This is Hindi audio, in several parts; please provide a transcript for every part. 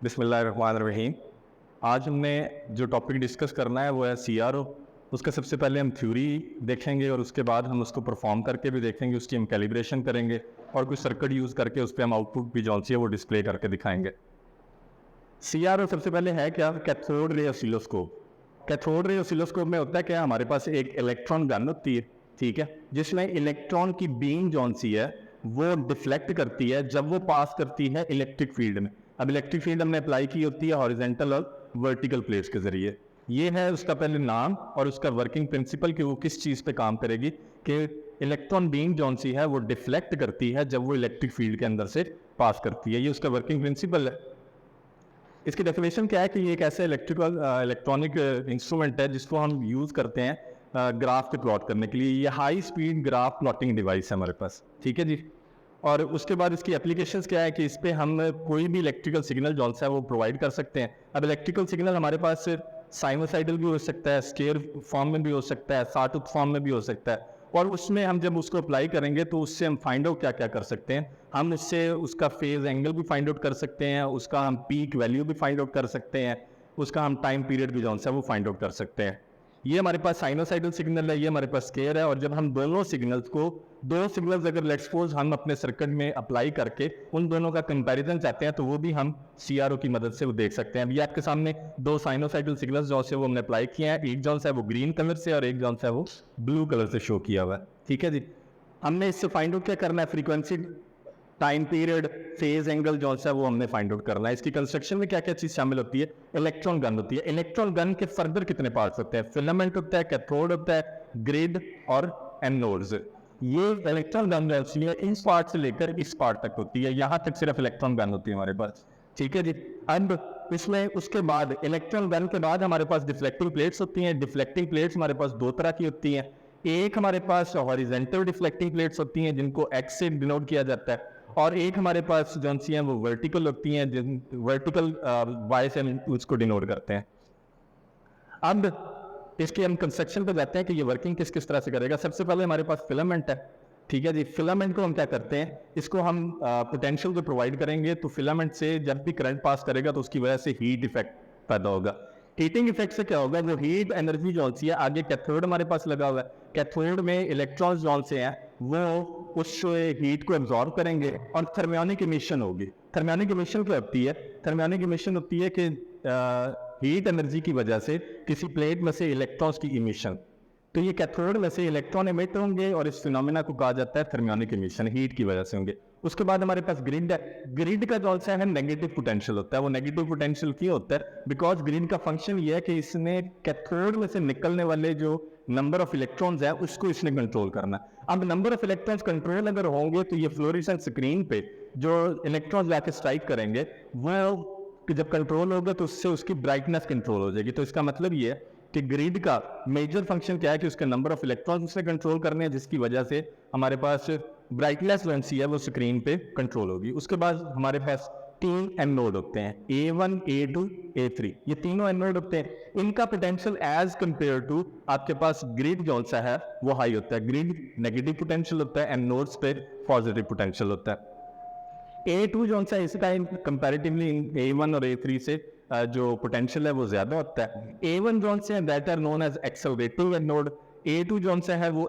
बिस्मिल्लाहिर्रहमानिर्रहीम। आज हमने जो टॉपिक डिस्कस करना है वो है CRO। उसका सबसे पहले हम थ्योरी देखेंगे और उसके बाद हम उसको परफॉर्म करके भी देखेंगे, उसकी हम कैलिब्रेशन करेंगे और कुछ सर्किट यूज़ करके उस पर हम आउटपुट भी जो सी है वो डिस्प्ले करके दिखाएंगे। CRO सबसे पहले है क्या? Cathode ray oscilloscope. Cathode ray oscilloscope में होता है क्या? हमारे पास एक इलेक्ट्रॉन गन होती है, ठीक है, जिसमें इलेक्ट्रॉन की बीम जौन सी है वो डिफ्लेक्ट करती है जब वो पास करती है इलेक्ट्रिक फील्ड में। अब इलेक्ट्रिक फील्ड हमने अप्लाई की होती है हॉरिजेंटल और वर्टिकल प्लेट्स के जरिए। ये है उसका पहले नाम और उसका वर्किंग प्रिंसिपल कि वो किस चीज़ पे काम करेगी कि इलेक्ट्रॉन बीम जौन सी है वो डिफ्लेक्ट करती है जब वो इलेक्ट्रिक फील्ड के अंदर से पास करती है। ये उसका वर्किंग प्रिंसिपल है। इसकी डेफिनेशन क्या है कि ये एक ऐसा इलेक्ट्रॉनिक इंस्ट्रूमेंट है जिसको हम यूज़ करते हैं ग्राफ के प्लॉट करने के लिए। ये high speed graph plotting device है हमारे पास, ठीक है जी। और उसके बाद इसकी एप्लीकेशंस क्या है कि इस पर हम कोई भी इलेक्ट्रिकल सिग्नल जौन सा है वो प्रोवाइड कर सकते हैं। अब इलेक्ट्रिकल सिग्नल हमारे पास साइनोसाइडल भी हो सकता है, स्केयर फॉर्म में भी हो सकता है, साटूथ फॉर्म में भी हो सकता है। और उसमें हम जब उसको अप्लाई करेंगे तो उससे हम फाइंड आउट क्या क्या कर सकते हैं। हम इससे उसका फेज एंगल भी फाइंड आउट कर सकते हैं, उसका हम पीक वैल्यू भी फाइंड आउट कर सकते हैं, उसका हम टाइम पीरियड भी जौन सा है वो फाइंड आउट कर सकते हैं। ये हमारे पास साइनोसाइडल सिग्नल है, ये हमारे पास स्केयर है। और जब हम दोनों सिग्नल्स को दो सिग्नल्स अगर लेट्स सपोज हम अपने सर्किट में अप्लाई करके उन दोनों का कंपैरिजन चाहते हैं तो वो भी हम CRO की मदद से वो देख सकते हैं। अभी आपके सामने दो साइनोसाइडल सिग्नल्स जो से वो हमने अप्लाई किए हैं, एक जौन सा है वो ग्रीन कलर से और एक जौन सा है वो ब्लू कलर से शो किया हुआ है, ठीक है जी। हमने इससे फाइंड आउट क्या करना है? Frequency, time period, phase angle जो है वो हमने फाइंड आउट करना है। इसकी कंस्ट्रक्शन में क्या क्या चीज शामिल होती है? इलेक्ट्रॉन गन होती है। इलेक्ट्रॉन गन के फर्दर कितने पार्ट्स होते हैं? फिलामेंट होता है, कैथोड होता है, ग्रिड और एनोड्स। ये इलेक्ट्रॉन गन है इस पार्ट से लेकर इस पार्ट तक होती है, यहाँ तक सिर्फ इलेक्ट्रॉन गन होती है हमारे पास, ठीक है जी। अब इसमें उसके बाद इलेक्ट्रॉन गन के बाद हमारे पास डिफ्लेक्टिंग प्लेट्स होती हैं। डिफ्लेक्टिंग प्लेट्स हमारे पास दो तरह की होती हैं। एक हमारे पास हॉरिजेंटल डिफ्लेक्टिंग प्लेट्स होती हैं जिनको एक्स से डिनोट किया जाता है, और एक हमारे पास जो सी हैं वो वर्टिकल होती हैं, जिन वर्टिकल वाई से हम उसको डिनोट करते हैं। अब इसके हम कंस्ट्रक्शन पे जाते हैं कि ये वर्किंग किस किस तरह से करेगा। सबसे पहले हमारे पास फिलामेंट है, ठीक है जी। फिलामेंट को हम क्या करते हैं, इसको हम पोटेंशियल को प्रोवाइड करेंगे तो फिलामेंट से जब भी करंट पास करेगा तो उसकी वजह से हीट इफेक्ट पैदा होगा। हीटिंग इफेक्ट से क्या होगा, वो हीट एनर्जी जो सी है आगे कैथोड हमारे पास लगा हुआ है, कैथोड में इलेक्ट्रॉन्स जो से हैं वो उस हीट को एब्जॉर्ब करेंगे और थर्मियोनिक इमिशन होगी। थर्मियोनिक इमिशन क्या होती है? थर्मियोनिक इमिशन होती है कि हीट एनर्जी की वजह से किसी प्लेट में से इलेक्ट्रॉन्स की इमिशन, तो ये कैथोड में से इलेक्ट्रॉन इमिट होंगे और इस फिनोमेना को कहा जाता है थर्मियोनिक इमिशन, हीट की वजह से होंगे। उसके बाद हमारे पास ग्रिड है। ग्रिड का जो है नेगेटिव पोटेंशियल होता है। वो नेगेटिव पोटेंशियल क्यों होता है? बिकॉज ग्रिड का फंक्शन ये है कि इसने कैथोड में से निकलने वाले जो नंबर ऑफ इलेक्ट्रॉन्स है उसको इसने कंट्रोल करना। अब नंबर ऑफ इलेक्ट्रॉन्स कंट्रोल अगर होंगे तो ये फ्लोरेसेंट स्क्रीन पे जो इलेक्ट्रॉन्स जाके स्ट्राइक करेंगे वो जब कंट्रोल होगा तो उससे उसकी ब्राइटनेस कंट्रोल हो जाएगी। तो इसका मतलब ये है कि ग्रिड का मेजर फंक्शन क्या है कि उसके नंबर ऑफ इलेक्ट्रॉन्स उससे कंट्रोल करने हैं, जिसकी वजह से हमारे पास ब्राइटनेस जो है वो स्क्रीन पे कंट्रोल होगी। उसके बाद हमारे पास तीन एनोड होते हैं, A1, A2, A3। ये तीनों एनोड होते हैं। इनका पोटेंशियल एज कंपेयर टू आपके पास ग्रिड जो सा है वो हाई होता है। ग्रिड नेगेटिव पोटेंशियल होता है, एनोड्स पे पॉजिटिव पोटेंशियल होता है। A2 जो सा इसका कंपैरेटिवली A1 और A3 से जो पोटेंशियल है वो ज्यादा होता है। A1 जो से that are known as accelerating anode, A2 जो सा है वो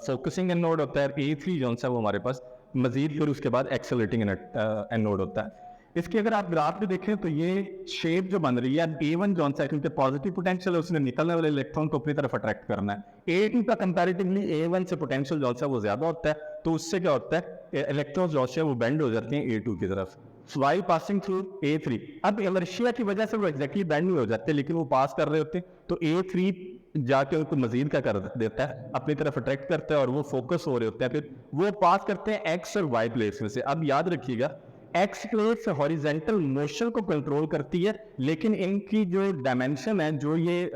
फोकसिंग एनोड होता है, A3 जो सा वो हमारे पास मजीद फिर उसके बाद एक्सेलरेटिंग एनोड होता है। इसकी अगर आप ग्राफ में देखें तो ये शेप जो बन रही है, A1 जो सा है क्योंकि पॉजिटिव पोटेंशियल है उसने निकलने वाले इलेक्ट्रॉन को अपनी तरफ अट्रैक्ट करना है। A2 का कंपैरेटिवली A1 से पोटेंशियल जो सा वो ज्यादा होता है, तो उससे क्या होता है इलेक्ट्रॉन्स जो है वो बेंड हो जाते हैं A2 की तरफ, वाई पासिंग थ्रू A3। अब इनर्शिया की वजह से वो एग्जैक्टली बेंड नहीं हो जाते लेकिन वो पास कर रहे होते हैं, तो A3 जाके उनको मजीद का कर देता है, अपनी तरफ अट्रैक्ट करता है और वो फोकस हो रहे होते हैं। फिर वो पास करते हैं X और Y प्लेट्स में से। अब याद रखिएगा X प्लेट्स हॉरिजेंटल मोशन को कंट्रोल करती है, लेकिन इनकी जो डायमेंशन है जो ये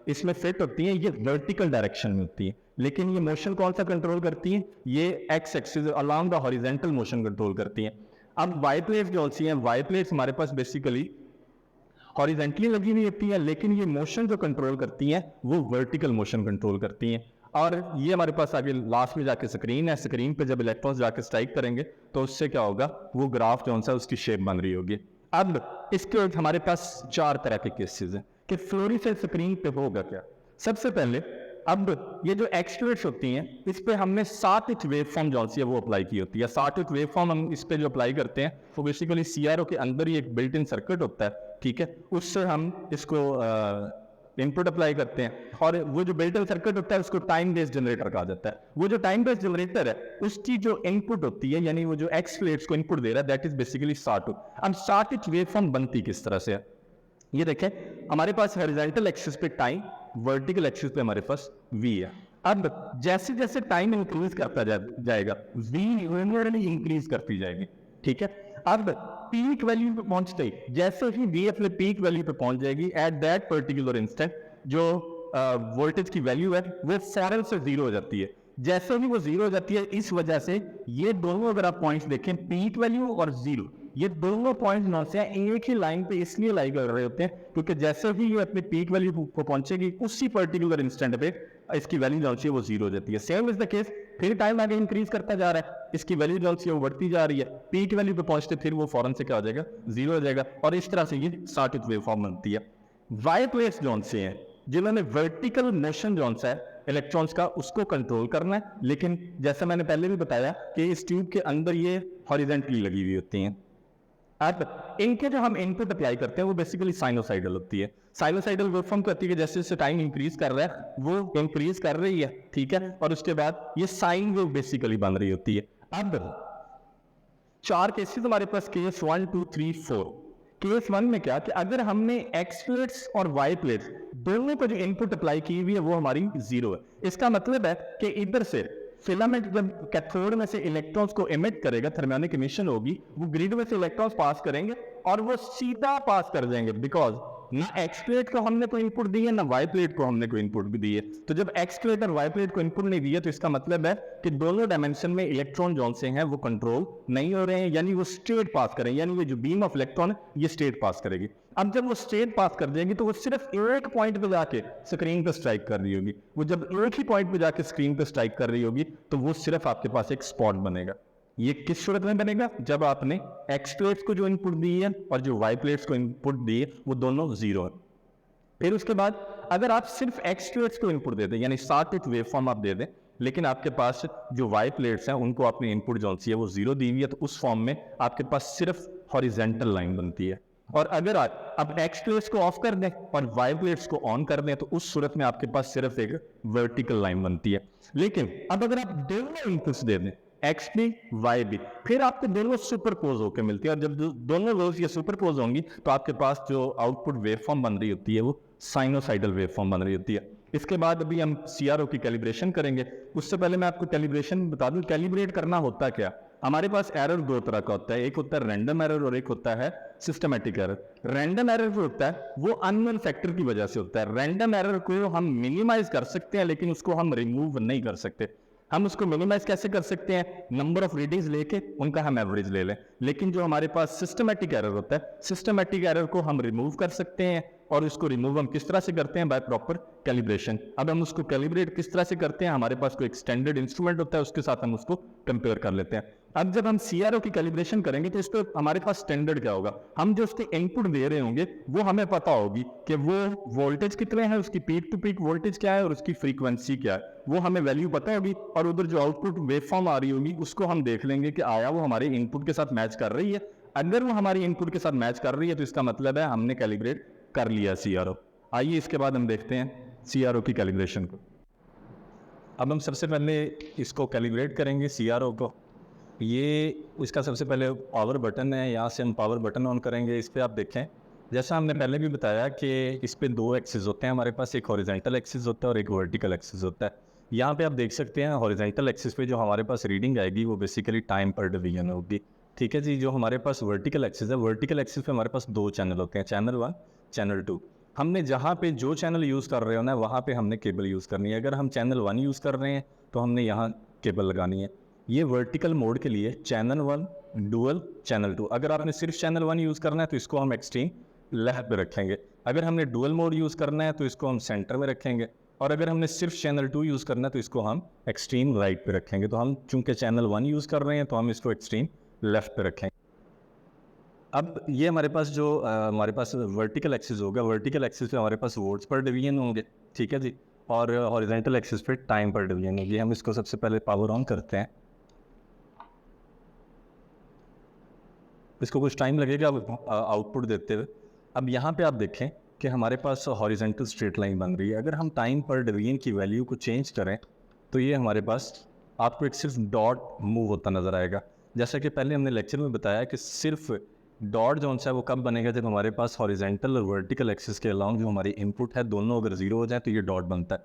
इसमें फिट होती है ये वर्टिकल डायरेक्शन में होती है। लेकिन ये मोशन कौन सा कंट्रोल करती है? ये X axis along the horizontal motion control करती है। अब वाई प्लेट्स जो होती हैं, वाई प्लेट्स हमारे पास बेसिकली हॉरिजेंटली लगी हुई होती है, लेकिन ये मोशन जो कंट्रोल करती हैं वो वर्टिकल मोशन कंट्रोल करती हैं। और ये हमारे पास आगे लास्ट में जाके स्क्रीन है। स्क्रीन पे जब इलेक्ट्रॉन्स जाके स्ट्राइक करेंगे तो उससे क्या होगा, वो ग्राफ जो है उसकी शेप बन रही होगी। अब इसके बाद हमारे पास 4 तरह के केसेस हैं कि फ्लोरेसेंट स्क्रीन पे होगा क्या। सबसे पहले अब ये जो एक्सट्रूड्स होती हैं इस पे हमने सार्टिक वेवफॉर्म जो सी है वो अप्लाई की होती है। सार्टिक वेवफॉर्म हम इस पे जो अप्लाई करते हैं वो बेसिकली सीआरओ के अंदर ही एक बिल्ट इन सर्किट होता है, ठीक है, उससे हम इसको इनपुट अप्लाई करते हैं और वो जो बिल्ट इन सर्किट होता है उसको टाइम बेस्ड जनरेटर कहा जाता है। वो जो टाइम बेस्ड जनरेटर है उसकी जो इनपुट होती है यानी वो जो एक्स प्लेट्स को इनपुट दे रहा है दैट इज बेसिकली सार्टिक। अब सार्टिक वेवफॉर्म बनती किस तरह से है ये देखें, हमारे पास हॉरिजॉन्टल एक्सिस पे टाइम, वर्टिकल एक्सिस पे हमारे पास v है। अब जैसे जैसे टाइम इंक्रीज करता जाएगा v यूनिटली इंक्रीज करती जाएगी, ठीक है। अब पीक वैल्यू पे पहुंचते ही जैसे ही v अपने पीक वैल्यू पे पहुंच जाएगी एट दैट पर्टिकुलर इंस्टेंट जो वोल्टेज की वैल्यू है वो फौरन से जीरो हो जाती है। जैसे ही वो जीरो हो जाती है इस वजह से ये दोनों अगर आप पॉइंट्स देखें पीक वैल्यू और जीरो, ये दोनों पॉइंट्स नौ से एक ही लाइन पे इसलिए लाई कर रहे होते हैं क्योंकि जैसे ही ये अपनी पीक वैल्यू को पहुंचेगी उसी पर्टिकुलर इंस्टेंट पे इसकी वैल्यू जो है वो जीरो हो जाती है। सेम इज द केस, फिर टाइम आगे इंक्रीज करता जा रहा है, इसकी वैल्यू जो है वो बढ़ती जा रही है, पीक वैल्यू पे पहुंचते फिर वो फौरन से क्या हो जाएगा, जीरो हो जाएगा और इस तरह से ये सार्टिक वेवफॉर्म बनती है। वाई प्लेट्स जोन से हैं जिन्होंने वर्टिकल मोशन जोन सा है इलेक्ट्रॉन्स का उसको कंट्रोल करना है, लेकिन जैसा मैंने पहले भी बताया कि इस ट्यूब के अंदर ये हॉरिजॉन्टली लगी हुई होती हैं। अब इनके जो हम इनपुट अप्लाई करते हैं वो बेसिकली साइनोसाइडल होती है। साइनोसाइडल वेवफॉर्म कहती है कि जैसे जैसे टाइम इंक्रीज कर रहा है वो इंक्रीज कर रही है, ठीक है, और उसके बाद ये साइन वेव बेसिकली बन रही होती है। अब 4 केसेस हमारे पास केस 1 2 3 4। केस 1 में क्या कि अगर हमने एक्स प्लेट्स और वाई प्लेट्स दोनों पर जो इनपुट अप्लाई की हुई है वो हमारी जीरो है। इसका मतलब है कि इधर से फिलामेंट जब कैथोड में से इलेक्ट्रॉन्स को एमिट करेगा, थर्मियोनिक एमिशन होगी, वो ग्रिड में से इलेक्ट्रॉन्स पास करेंगे और वो सीधा पास कर जाएंगे बिकॉज ना एक्स प्लेट को हमने कोई इनपुट दी है ना वाई प्लेट को हमने कोई इनपुट भी दी है। तो जब एक्स प्लेट और वाई प्लेट को इनपुट नहीं दिया तो इसका मतलब है कि दोनों डायमेंशन में इलेक्ट्रॉन जोन से हैं वो कंट्रोल नहीं हो रहे हैं, यानी वो स्ट्रेट पास करेंगे, यानी वो जो बीम ऑफ इलेक्ट्रॉन है ये स्ट्रेट पास करेगी। अब जब वो स्ट्रेट पास कर जाएगी तो वो सिर्फ एक पॉइंट पे जाके स्क्रीन पे स्ट्राइक कर रही होगी। वो जब एक ही पॉइंट पे जाके स्क्रीन पे स्ट्राइक कर रही होगी तो वो सिर्फ आपके पास एक स्पॉट बनेगा। ये किस सूरत में बनेगा, जब आपने एक्स प्लेट्स को जो इनपुट दी है और जो वाई प्लेट्स को इनपुट दी है वो दोनों जीरो है। फिर उसके बाद अगर आप सिर्फ एक्स प्लेट्स को इनपुट दे दें यानी सार्टिक वेवफॉर्म आप दे दें, लेकिन आपके पास जो वाई प्लेट्स हैं उनको आपने इनपुट जो सी है वो जीरो दी हुई है, तो उस फॉर्म में आपके पास सिर्फ हॉरिजेंटल लाइन बनती है। और अगर आप अब एक्स प्लेट्स को ऑफ कर दें और वाई प्लेट्स को ऑन कर दें तो उस सूरत में आपके पास सिर्फ एक वर्टिकल लाइन बनती है। लेकिन अब अगर आप दोनों इनपुट्स दे दें एक्स भी वाई भी, फिर आपके दोनों सुपरपोज होकर मिलती है और जब दोनों रोज ये सुपरपोज होंगी तो आपके पास जो आउटपुट वेवफॉर्म बन रही होती है वो साइनोसाइडल वेवफॉर्म बन रही होती है। इसके बाद अभी हम सीआरओ की कैलिब्रेशन करेंगे। उससे पहले मैं आपको कैलिब्रेशन बता दूं, कैलिब्रेट करना होता क्या। हमारे पास एरर दो तरह का होता है, एक होता है रैंडम एरर और एक होता है सिस्टमैटिक एरर। रैंडम एरर जो होता है वो अननोन फैक्टर की वजह से होता है। रैंडम एरर को हम मिनिमाइज कर सकते हैं लेकिन उसको हम रिमूव नहीं कर सकते। हम उसको मिनिमाइज कैसे कर सकते हैं, नंबर ऑफ रीडिंग्स लेके उनका हम एवरेज ले लें। लेकिन जो हमारे पास सिस्टमैटिक एरर होता है, सिस्टमैटिक एरर को हम रिमूव कर सकते हैं और उसको रिमूव हम किस तरह से करते हैं, बाय प्रॉपर कैलिब्रेशन। अब हम उसको कैलिब्रेट किस तरह से करते हैं, हमारे पास कोई एक स्टैंडर्ड इंस्ट्रूमेंट होता है उसके साथ हम उसको कंपेयर कर लेते हैं। अब जब हम सीआरओ की कैलिब्रेशन करेंगे तो इस पर हमारे पास स्टैंडर्ड क्या होगा, हम जो उसके इनपुट दे रहे होंगे वो हमें पता होगी कि वो वोल्टेज कितने हैं, उसकी पीक टू पीक वोल्टेज क्या है और उसकी फ्रीक्वेंसी क्या है, वो हमें वैल्यू पता होगी। और उधर जो आउटपुट वेवफॉर्म आ रही होगी उसको हम देख लेंगे कि आया वो हमारे इनपुट के साथ मैच कर रही है। अगर वो हमारी इनपुट के साथ मैच कर रही है तो इसका मतलब है हमने कैलिब्रेट कर लिया सीआरओ। आइए इसके बाद हम देखते हैं सीआरओ की कैलिब्रेशन को। अब हम सबसे पहले इसको कैलिब्रेट करेंगे सीआरओ को। ये इसका सबसे पहले पावर बटन है, यहाँ से हम पावर बटन ऑन करेंगे। इस पर आप देखें जैसा हमने पहले भी बताया कि इस पे 2 एक्सिस होते हैं हमारे पास, एक हॉरिजॉन्टल एक्सिस होता है और एक वर्टिकल एक्सिस होता है। यहाँ पे आप देख सकते हैं हॉरिजॉन्टल एक्सिस पे जो हमारे पास रीडिंग आएगी वो बेसिकली टाइम पर डिवीजन होगी, ठीक है जी। जो हमारे पास वर्टिकल एक्सिस है, वर्टिकल एक्सिस पे हमारे पास 2 चैनल होते हैं, चैनल 1 चैनल 2। हमने जहाँ पे जो चैनल यूज़ कर रहे हो ना वहाँ पे हमने केबल यूज़ करनी है। अगर हम चैनल 1 यूज़ कर रहे हैं तो हमने यहाँ केबल लगानी है। ये वर्टिकल मोड के लिए चैनल 1 डुअल चैनल 2। अगर आपने सिर्फ चैनल 1 यूज़ करना है तो इसको हम एक्सट्रीम लेफ्ट पे रखेंगे। अगर हमने डुअल मोड यूज़ करना है तो इसको हम सेंटर में रखेंगे और अगर हमने सिर्फ चैनल 2 यूज़ करना है तो इसको हम एक्सट्रीम राइट पे रखेंगे। तो हम चूंकि चैनल 1 यूज़ कर रहे हैं तो हम इसको एक्सट्रीम लेफ्ट पे रखेंगे। अब ये हमारे पास जो हमारे पास वर्टिकल एक्सिस होगा, वर्टिकल एक्सिस पे हमारे पास वोल्ट्स पर डिवीजन होंगे, ठीक है जी, और हॉरिजॉन्टल एक्सिस पे टाइम पर डिवीजन होगी। हम इसको सबसे पहले पावर ऑन करते हैं, इसको कुछ टाइम लगेगा आउटपुट देते हुए। अब यहाँ पे आप देखें कि हमारे पास हॉरिजॉन्टल स्ट्रेट लाइन बन रही है। अगर हम टाइम पर डिवीजन की वैल्यू को चेंज करें तो ये हमारे पास आपको एक सिर्फ डॉट मूव होता नज़र आएगा। जैसा कि पहले हमने लेक्चर में बताया कि सिर्फ डॉट जो है वो कब बनेगा, जब हमारे पास हॉरिजॉन्टल और वर्टिकल एक्सिस के अलाउंग जो हमारी इनपुट है दोनों अगर ज़ीरो हो जाए तो ये डॉट बनता है।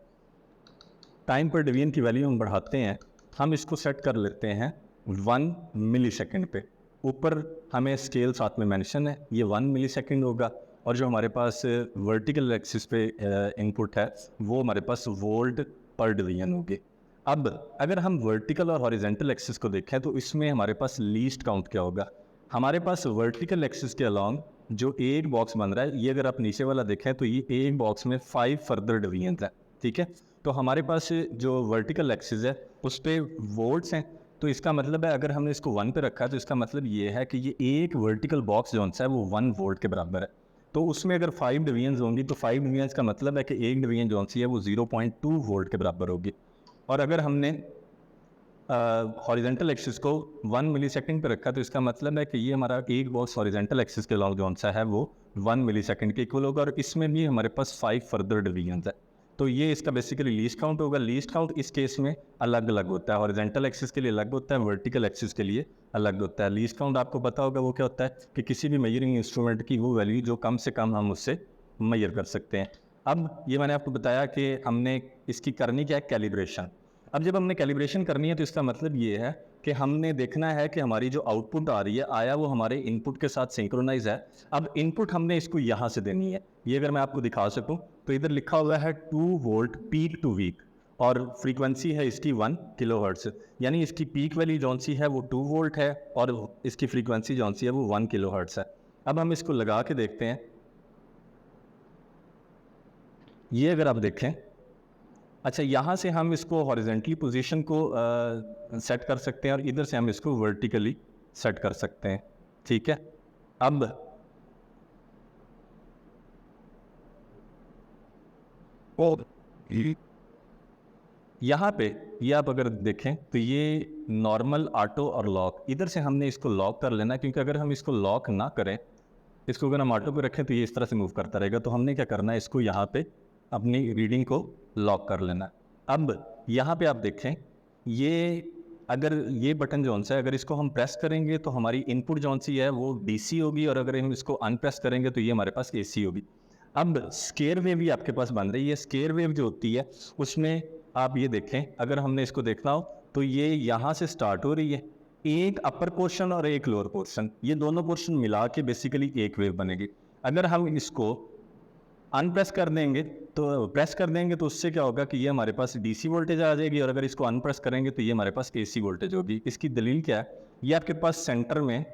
टाइम पर डिवीजन की वैल्यू हम बढ़ाते हैं, हम इसको सेट कर लेते हैं 1 मिलीसेकंड पे। ऊपर हमें स्केल साथ में मेंशन है, ये 1 मिलीसेकंड होगा, और जो हमारे पास वर्टिकल एक्सिस पे इनपुट है वो हमारे पास वोल्ट पर डिवीजन होगी। अब अगर हम वर्टिकल और हॉरिजॉन्टल एक्सिस को देखें तो इसमें हमारे पास लीस्ट काउंट क्या होगा। हमारे पास वर्टिकल एक्सिस के अलॉन्ग जो एक बॉक्स बन रहा है, ये अगर आप नीचे वाला देखें तो ये एक बॉक्स में 5 फर्दर डिवीजन है, ठीक है। तो हमारे पास जो वर्टिकल एक्सिस है उस पर वोल्ट्स हैं, तो इसका मतलब है अगर हमने इसको 1 पे रखा तो इसका मतलब ये है कि ये एक वर्टिकल बॉक्स जो है वो 1 वोल्ट के बराबर है। तो उसमें अगर 5 डिवीजन होंगी तो 5 डिवीजन का मतलब है कि एक डिवीजन जो है वो 0.2 वोल्ट के बराबर होगी। और अगर हमने हॉरिजॉन्टल एक्सिस को 1 मिलीसेकंड पे रखा तो इसका मतलब है कि ये हमारा एक बॉक्स हॉरिजॉन्टल एक्सिस के लॉन्ग जो है वो 1 मिलीसेकंड के इक्वल होगा, और इसमें भी हमारे पास 5 फर्दर डिवीजन है। तो ये इसका बेसिकली लीस्ट काउंट होगा। लीस्ट काउंट इस केस में अलग अलग होता है, हॉरिजॉन्टल एक्सिस के लिए अलग होता है, वर्टिकल एक्सिस के लिए अलग होता है। लीस्ट काउंट आपको पता होगा वो क्या होता है कि किसी भी मेजरिंग इंस्ट्रूमेंट की वो वैल्यू जो कम से कम हम उससे मेजर कर सकते हैं। अब ये मैंने आपको बताया कि हमने इसकी करनी क्या है, कैलिब्रेशन। अब जब हमने कैलिब्रेशन करनी है तो इसका मतलब ये है कि हमने देखना है कि हमारी जो आउटपुट आ रही है आया वो हमारे इनपुट के साथ सिंक्रोनाइज है। अब इनपुट हमने इसको यहाँ से देनी है। ये अगर मैं आपको दिखा सकूँ तो इधर लिखा हुआ है 2 वोल्ट पीक टू वीक, और फ्रीक्वेंसी है इसकी 1 किलोहर्ट्ज़, यानी इसकी पीक वैल्यू जौन सी है वो 2 वोल्ट है और इसकी फ्रीक्वेंसी जौन सी है वो 1 किलोहर्ट्ज़ है। अब हम इसको लगा के देखते हैं। ये अगर आप देखें, अच्छा यहाँ से हम इसको हॉरिजॉन्टली पोजीशन को सेट कर सकते हैं और इधर से हम इसको वर्टिकली सेट कर सकते हैं, ठीक है। अब यहाँ पे ये आप अगर देखें तो ये नॉर्मल, ऑटो और लॉक, इधर से हमने इसको लॉक कर लेना, क्योंकि अगर हम इसको लॉक ना करें, इसको अगर हम ऑटो पे रखें तो ये इस तरह से मूव करता रहेगा। तो हमने क्या करना है, इसको यहाँ पे अपनी रीडिंग को लॉक कर लेना। अब यहाँ पे आप देखें, ये अगर ये बटन जौन सा है अगर इसको हम प्रेस करेंगे तो हमारी इनपुट जौन सी है वो डीसी होगी, और अगर हम इसको अनप्रेस करेंगे तो ये हमारे पास एसी होगी। अब स्केयर वेव भी आपके पास बन रही है। स्केयर वेव जो होती है उसमें आप ये देखें, अगर हमने इसको देखना हो तो ये यहाँ से स्टार्ट हो रही है, एक अपर पोर्शन और एक लोअर पोर्शन, ये दोनों पोर्शन मिला के बेसिकली एक वेव बनेगी। अगर हम इसको अनप्रेस कर देंगे तो प्रेस कर देंगे तो उससे क्या होगा कि ये हमारे पास डीसी वोल्टेज आ जाएगी, और अगर इसको अनप्रेस करेंगे तो ये हमारे पास एसी वोल्टेज होगी। इसकी दलील क्या है, ये आपके पास सेंटर में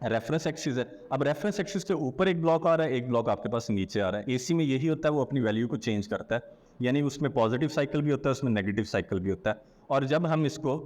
रेफरेंस एक्सिस है। अब रेफरेंस एक्सिस के ऊपर एक ब्लॉक आ रहा है, एक ब्लॉक आपके पास नीचे आ रहा है। एसी में यही होता है, वो अपनी वैल्यू को चेंज करता है, यानी उसमें पॉजिटिव साइकिल भी होता है, उसमें नेगेटिव साइकिल भी होता है। और जब हम इसको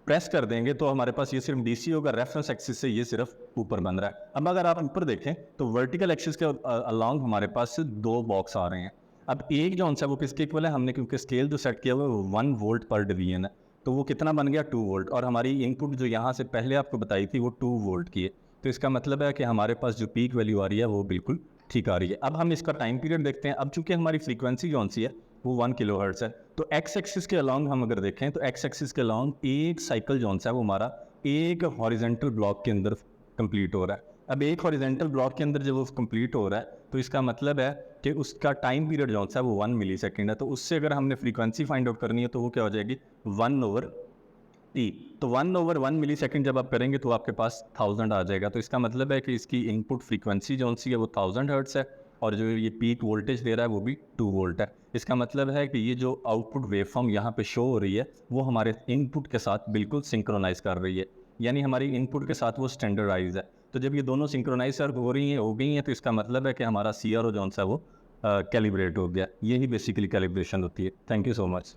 प्रेस कर देंगे तो हमारे पास ये सिर्फ डीसी होगा, रेफरेंस एक्सिस से ये सिर्फ ऊपर बन रहा है। अब अगर आप ऊपर देखें तो वर्टिकल एक्सिस के अलॉन्ग हमारे पास 2 बॉक्स आ रहे हैं। अब एक जो है वो किसके इक्वल है, हमने क्योंकि स्केल जो सेट किया हुआ है वो 1 वोल्ट पर डिवीजन है, तो वो कितना बन गया 2 वोल्ट, और हमारी इनपुट जो यहाँ से पहले आपको बताई थी वो 2 वोल्ट की है। तो इसका मतलब है कि हमारे पास जो पीक वैल्यू आ रही है वो बिल्कुल ठीक आ रही है। अब हम इसका टाइम पीरियड देखते हैं। अब चूंकि हमारी फ्रीक्वेंसी कौन सी है वो 1 किलोहर्ट्ज़ है, तो एक्स एक्सिस के अलॉन्ग हम अगर देखें तो एक्स एक्सिस के अलॉन्ग एक साइकिल जो है वो हमारा एक हॉरिजॉन्टल ब्लॉक के अंदर कंप्लीट हो रहा है। अब एक हॉरिजॉन्टल ब्लॉक के अंदर जब वो कंप्लीट हो रहा है तो इसका मतलब है कि उसका टाइम पीरियड जो है वो 1 मिलीसेकंड है। तो उससे अगर हमने फ्रीक्वेंसी फाइंड आउट करनी है तो वो क्या हो जाएगी 1/t। तो 1/1 मिलीसेकंड जब आप करेंगे तो आपके पास 1000 आ जाएगा। तो इसका मतलब है कि इसकी इनपुट फ्रीक्वेंसी जो सी है वो 1000 हर्ट्ज़ है, और जो ये पीक वोल्टेज दे रहा है वो भी 2 वोल्ट है। इसका मतलब है कि ये जो आउटपुट वेवफॉर्म यहाँ पे शो हो रही है वो हमारे इनपुट के साथ बिल्कुल सिंक्रोनाइज कर रही है, यानी हमारी इनपुट के साथ वो स्टैंडर्डाइज है। तो जब ये दोनों सिंक्रोनाइज हो गई हैं तो इसका मतलब है कि हमारा CRO जो है वो कैलिब्रेट हो गया। यही बेसिकली कैलिब्रेशन होती है। Thank you so much.